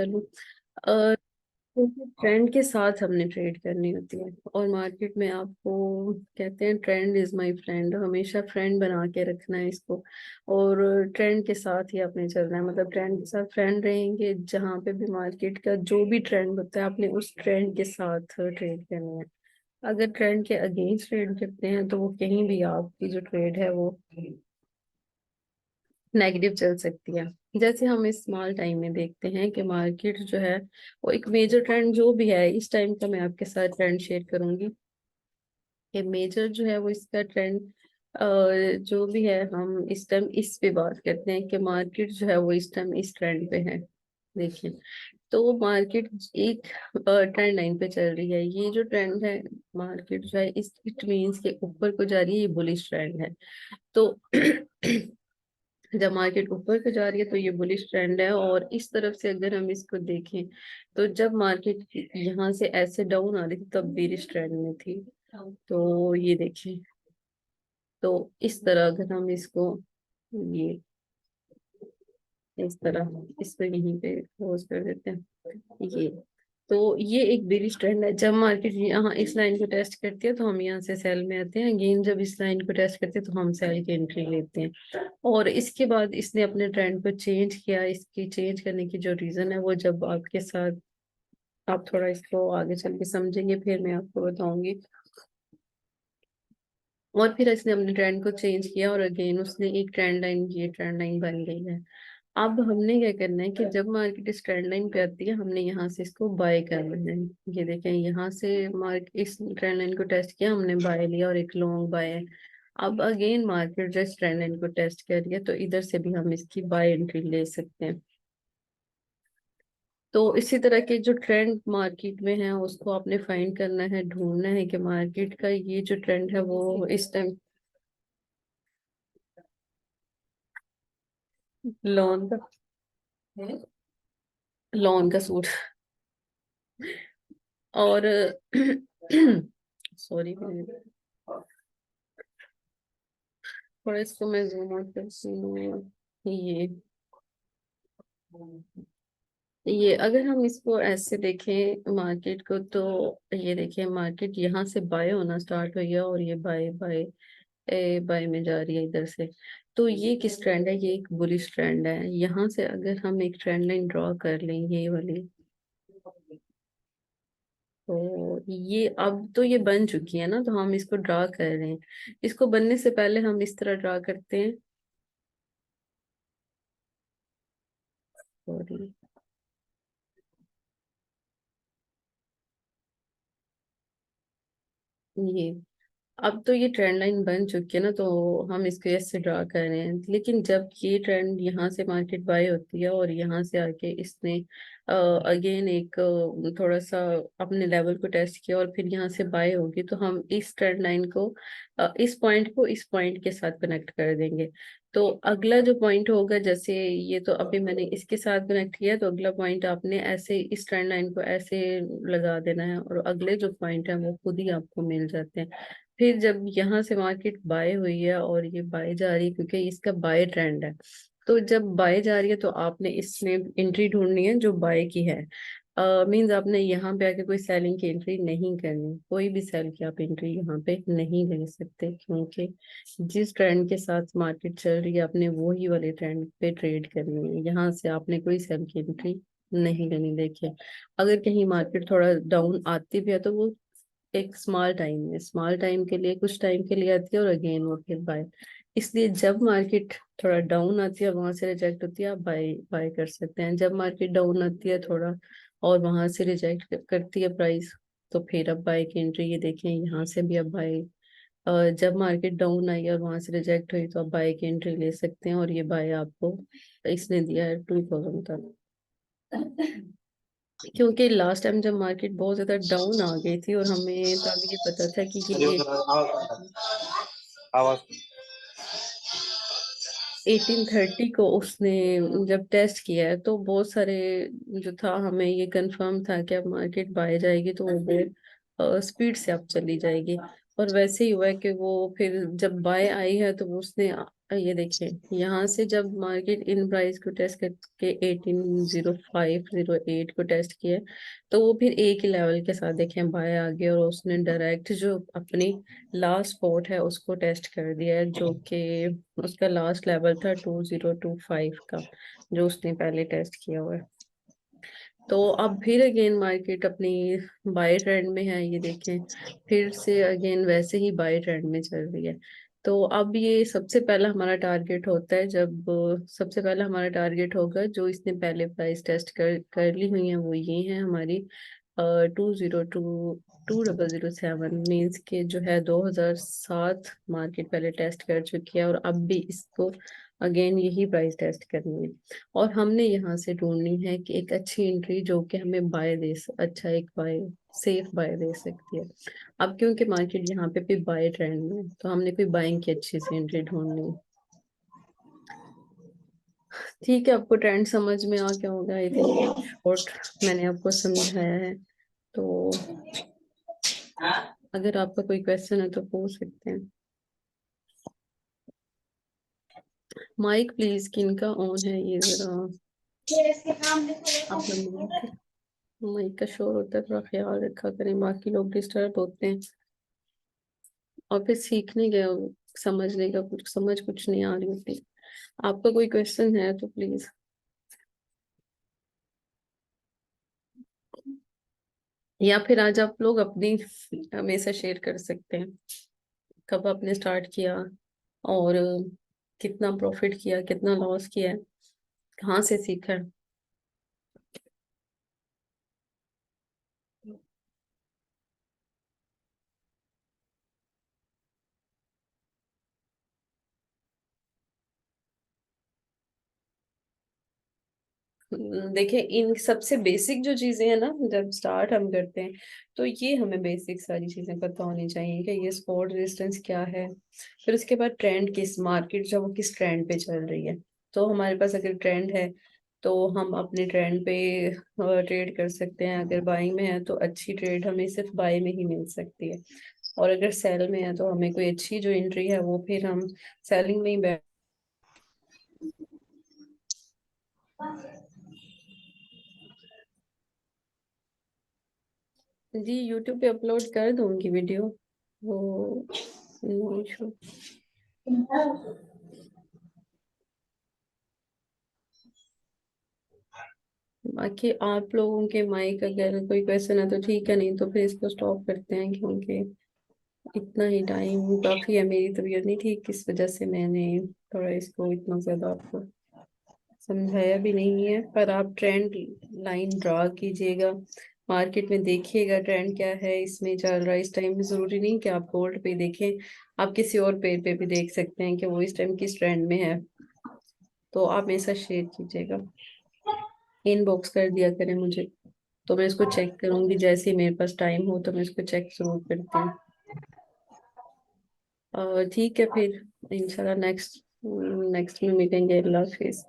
कर लूँ। क्योंकि ट्रेंड के साथ हमने ट्रेड करनी होती है, और मार्केट में आपको कहते हैं ट्रेंड इज माय फ्रेंड, हमेशा फ्रेंड बना के रखना है इसको। और ट्रेंड के साथ ही आपने चलना है, मतलब ट्रेंड के साथ फ्रेंड रहेंगे, जहाँ पे भी मार्केट का जो भी ट्रेंड होता है आपने उस ट्रेंड के साथ ट्रेड करना है। अगर ट्रेंड के अगेंस्ट ट्रेड करते हैं तो वो कहीं भी आपकी जो ट्रेड है वो नेगेटिव चल सकती है। जैसे हम इस स्मॉल टाइम में देखते हैं कि मार्केट जो है वो एक मेजर ट्रेंड जो भी है इस टाइम का, मैं आपके साथ ट्रेंड शेयर करूंगी कि मेजर जो है वो इसका ट्रेंड जो भी है, हम इस टाइम इस पे बात करते हैं कि मार्केट जो है वो इस टाइम इस ट्रेंड पे है। देखिए, तो मार्केट एक ट्रेंड लाइन पे चल रही है, ये जो ट्रेंड है मार्केट जो है इस इट मीन्स के ऊपर को जा रही है, ये बुलिश ट्रेंड है। तो जब मार्केट ऊपर को जा रही है तो ये बुलिश ट्रेंड है, और इस तरफ से अगर हम इसको देखें तो जब मार्केट यहाँ से ऐसे डाउन आ रही थी तब बेरिश ट्रेंड में थी। तो ये देखिए, तो इस तरह अगर हम इसको ये इस तरह इसको यहीं पे क्लोज कर देते हैं ये। तो ये एक बेरिश ट्रेंड है, जब मार्केट यहाँ इस लाइन को टेस्ट करती है तो हम यहाँ से सेल में आते हैं, अगेन जब इस लाइन को टेस्ट करते हैं तो हम सेल की एंट्री लेते हैं। और इसके बाद इसने अपने ट्रेंड को चेंज किया, इसकी चेंज करने की जो रीजन है वो जब आपके साथ आप थोड़ा इसको आगे चल के समझेंगे फिर मैं आपको बताऊंगी। और फिर इसने अपने ट्रेंड को चेंज किया और अगेन उसने एक ट्रेंड लाइन, ये ट्रेंड लाइन बन गई है। अब हमने क्या करना है कि जब मार्केट इस ट्रेंड लाइन पे आती है हमने यहाँ से इसको बाय करना है। ये देखें, यहाँ से मार्क इस ट्रेंड लाइन को टेस्ट किया, हमने बाय लिया और एक लॉन्ग बाय है। अब अगेन मार्केट जो इस ट्रेंड लाइन को टेस्ट कर रही है तो इधर से भी हम इसकी बाय एंट्री ले सकते हैं। तो इसी तरह के जो ट्रेंड मार्केट में है उसको आपने फाइंड करना है, ढूंढना है कि मार्केट का ये जो ट्रेंड है वो इस टाइम लोन का लोन का सूट और सॉरी, थोड़ा इसको मैं जूम आउट करती हूँ। ये अगर हम इसको ऐसे देखें मार्केट को, तो ये देखें मार्केट यहाँ से बाय होना स्टार्ट हुई है और ये बाय बाय बाय में जा रही है इधर से। तो ये किस ट्रेंड है, ये एक बुलिश ट्रेंड है। यहाँ से अगर हम एक ट्रेंड लाइन ड्रॉ कर लें ये वाली, तो ये अब तो ये बन चुकी है ना, तो हम इसको ड्रा कर रहे हैं। इसको बनने से पहले हम इस तरह ड्रा करते हैं। सॉरी, ये अब तो ये ट्रेंड लाइन बन चुकी है ना, तो हम इसको ऐसे ड्रा कर रहे हैं। लेकिन जब ये ट्रेंड यहाँ से मार्केट बाय होती है और यहाँ से आके इसने अगेन एक थोड़ा सा अपने लेवल को टेस्ट किया और फिर यहाँ से बाय होगी, तो हम इस ट्रेंड लाइन को इस पॉइंट को इस पॉइंट के साथ कनेक्ट कर देंगे। तो अगला जो पॉइंट होगा, जैसे ये तो अभी मैंने इसके साथ कनेक्ट किया, तो अगला पॉइंट आपने ऐसे इस ट्रेंड लाइन को ऐसे लगा देना है और अगले जो पॉइंट है वो खुद ही आपको मिल जाते हैं। फिर जब यहाँ से मार्केट बाय हुई है और ये बाय जा रही है क्योंकि इसका बाय ट्रेंड है, तो जब बाय जा रही है तो आपने इसमें एंट्री ढूंढनी है जो बाय की है। मींस आपने यहाँ पे आके कोई सेलिंग की एंट्री नहीं करनी, कोई भी सेल की आप एंट्री यहाँ पे नहीं ले सकते, क्योंकि जिस ट्रेंड के साथ मार्केट चल रही है आपने वो ही वाले ट्रेंड पे ट्रेड करनी है। यहाँ से आपने कोई सेल की एंट्री नहीं लेनी। देखिए, अगर कहीं मार्केट थोड़ा डाउन आती भी है तो वो एक स्मॉल टाइम है, स्मॉल टाइम के लिए कुछ टाइम के लिए आती है और अगेन वो फिर बाय। इसलिए जब मार्केट थोड़ा डाउन आती है वहां से रिजेक्ट होती है, आप बाय बाय कर सकते हैं। जब मार्केट डाउन आती है थोड़ा और वहां से रिजेक्ट करती है प्राइस, तो फिर अब बाय की एंट्री, ये देखें यहाँ से भी अब बाय। जब मार्केट डाउन आई और वहां से रिजेक्ट हुई तो आप बाय की एंट्री ले सकते हैं, और ये बाय आपको इसने दिया है 2000 तक। क्योंकि लास्ट टाइम जब मार्केट बहुत ज्यादा डाउन आ गई थी और हमें तब ये पता था कि ये आवाज 1830 को उसने जब टेस्ट किया है, तो बहुत सारे जो था हमें ये कंफर्म था कि अब मार्केट बाय जाएगी तो वो बहुत स्पीड से अब चली जाएगी। और वैसे ही हुआ है कि वो फिर जब बाय आई है तो वो उसने ये देखिए यहाँ से जब मार्केट इन प्राइस को टेस्ट करके 180508 को टेस्ट किया, तो वो फिर एक ही लेवल के साथ देखें बाय आ गया और उसने डायरेक्ट जो अपनी लास्ट सपोर्ट है उसको टेस्ट कर दिया है, जो कि उसका लास्ट लेवल था 2025 का, जो उसने पहले टेस्ट किया हुआ है। तो अब फिर अगेन मार्केट अपनी बाय ट्रेंड में है, ये देखें फिर से अगेन वैसे ही बाय ट्रेंड में चल रही है। तो अब ये सबसे पहला हमारा टारगेट होता है, जब सबसे पहला हमारा टारगेट होगा जो इसने पहले प्राइस टेस्ट कर ली हुई है, वो ये है हमारी 2027 मीन्स के जो है 2007 मार्केट पहले टेस्ट कर चुकी है, और अब भी इसको अगेन यही प्राइस टेस्ट करनी है। और हमने यहाँ से ढूंढनी है कि एक अच्छी एंट्री जो कि हमें अच्छा एक बाय सेफ बाय दे सकती है। अब क्योंकि मार्केट यहाँ पे भी बाय ट्रेंड में है, तो हमने कोई बाइंग की अच्छी सी एंट्री ढूंढनी है। ठीक है, आपको ट्रेंड समझ में आ गया होगा आई थिंक, शॉर्ट मैंने आपको समझाया है। तो अगर आपका कोई क्वेश्चन है तो पूछ सकते हैं। माइक प्लीज किनका ऑन है ये जरा आप लोग, माइक का शोर होता है थोड़ा ख्याल रखा करें, बाकी लोग डिस्टर्ब होते हैं। और फिर सीखने गए समझने का कुछ नहीं आ रही होती। आपका कोई क्वेश्चन है तो प्लीज, या फिर आज आप लोग अपनी हमेशा शेयर कर सकते हैं, कब आपने स्टार्ट किया और कितना प्रॉफिट किया कितना लॉस किया है, कहाँ से सीखा है। देखिए इन सबसे बेसिक जो चीजें हैं ना, जब स्टार्ट हम करते हैं तो ये हमें बेसिक सारी चीजें पता होनी चाहिए कि ये सपोर्ट रेजिस्टेंस क्या है, फिर उसके बाद ट्रेंड किस मार्केट जब वो किस ट्रेंड पे चल रही है। तो हमारे पास अगर ट्रेंड है तो हम अपने ट्रेंड पे ट्रेड कर सकते हैं, अगर बाइंग में है तो अच्छी ट्रेड हमें सिर्फ बाय में ही मिल सकती है, और अगर सेल में है तो हमें कोई अच्छी जो एंट्री है वो फिर हम सेलिंग में ही जी यूट्यूब पे अपलोड कर दूंगी वीडियो, वो नो इशू। बाकी आप लोगों के माइक अगर कोई क्वेश्चन है तो ठीक है, नहीं तो फिर इसको स्टॉप करते हैं, क्योंकि इतना ही टाइम काफी है। मेरी तबीयत नहीं ठीक, इस वजह से मैंने थोड़ा इसको इतना ज्यादा आपको समझाया भी नहीं है। पर आप ट्रेंड लाइन ड्रा कीजिएगा, मार्केट में देखिएगा ट्रेंड क्या है इसमें चल रहा है इस टाइम में। जरूरी नहीं कि आप गोल्ड पे देखें, आप किसी और पेड़ पे भी देख सकते हैं कि वो इस टाइम किस ट्रेंड में है। तो आप हमेशा शेयर कीजिएगा, इनबॉक्स कर दिया करें मुझे, तो मैं इसको चेक करूंगी, जैसे ही मेरे पास टाइम हो तो मैं इसको चेक जरूर करती हूँ। और ठीक है फिर इंशाल्लाह नेक्स्ट नेक्स्ट में मिलेंगे। अल्लाह हाफिज।